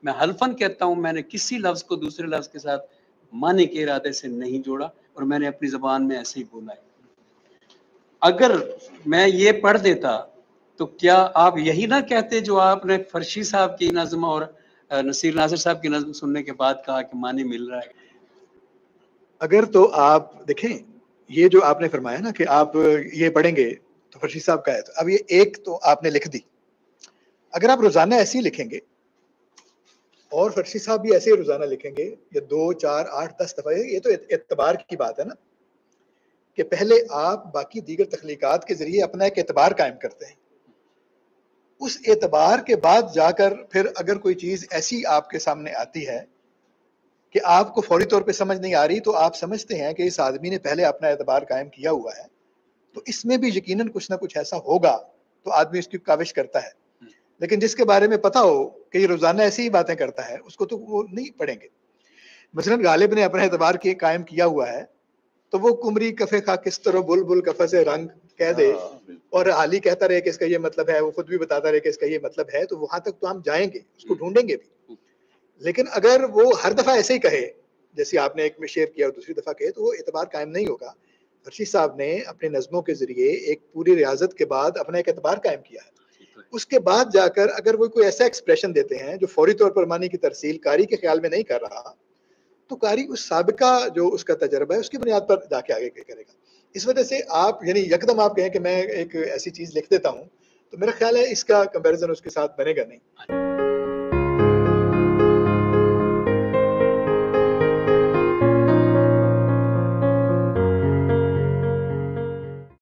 میں حلفاً کہتا ہوں میں نے کسی لفظ کو دوسرے لفظ کے ساتھ معنی کے ارادے سے نہیں جوڑا اور میں نے اپنی زبان میں ایسے ہی بولا ہے. اگر میں یہ پڑھ دیتا تو کیا آپ یہی نہ کہتے جو آپ نے فرشی صاحب کی نظم اور نصیر ناصر صاحب کی نظم سننے کے بعد کہا کہ معنی مل رہا ہے؟ اگر تو آپ دیکھیں یہ جو آپ نے فرمایا نا کہ آپ یہ پڑھیں گے تو فرشی صاحب کا ہے، تو اب یہ ایک تو آپ نے لکھ دی. اگر آپ روزانہ ایسے ہی لکھیں گے اور فرشی صاحب بھی ایسے ہی روزانہ لکھیں گے یا 2 4 8 10 دفعہ، یہ تو اعتبار کی بات ہے نا کہ پہلے آپ باقی دیگر تخلیقات کے ذریعے اپنا ایک اعتبار قائم کرتے ہیں. اس اعتبار کے بعد جا کر پھر اگر کوئی چیز ایسی آپ کے سامنے آتی ہے کہ آپ کو فوری طور پہ سمجھ نہیں آ رہی، تو آپ سمجھتے ہیں کہ اس آدمی نے پہلے اپنا اعتبار قائم کیا ہوا ہے، تو اس میں بھی یقیناً کچھ نہ کچھ ایسا ہوگا، تو آدمی اس کی کاوش کرتا ہے. لیکن جس کے بارے میں پتا ہو کہ یہ روزانہ ایسی ہی باتیں کرتا ہے، اس کو تو وہ نہیں پڑھیں گے. مثلاً غالب نے اپنا اعتبار قائم کیا ہوا ہے، تو وہ کمری کفے کا کس طرح بل بل کفے سے رنگ کہہ دے اور عالی کہتا رہے کہ اس کا یہ مطلب ہے، وہ خود بھی بتاتا رہے کہ اس کا یہ مطلب ہے، تو وہاں تک تو ہم جائیں گے، اس کو ڈھونڈیں گے بھی. لیکن اگر وہ ہر دفعہ ایسے ہی کہے جیسے آپ نے ایک میں شیئر کیا اور دوسری دفعہ کہے، تو وہ اعتبار قائم نہیں ہوگا. رشید صاحب نے اپنے نظموں کے ذریعے ایک پوری ریاضت کے بعد اپنا ایک اعتبار قائم کیا ہے. اس کے بعد جا کر اگر وہ کوئی ایسا ایکسپریشن دیتے ہیں جو فوری طور پر معنی کی ترسیل قاری کے خیال میں نہیں کر رہا، تو قاری اس سابقہ جو اس کا تجربہ ہے اس کی بنیاد پر جا کے آگے کرے گا. اس وجہ سے آپ یعنی یکدم آپ کہیں کہ میں ایک ایسی چیز لکھ دیتا ہوں، تو میرا خیال ہے اس کا کمپیریزن اس کے ساتھ بنے گا نہیں.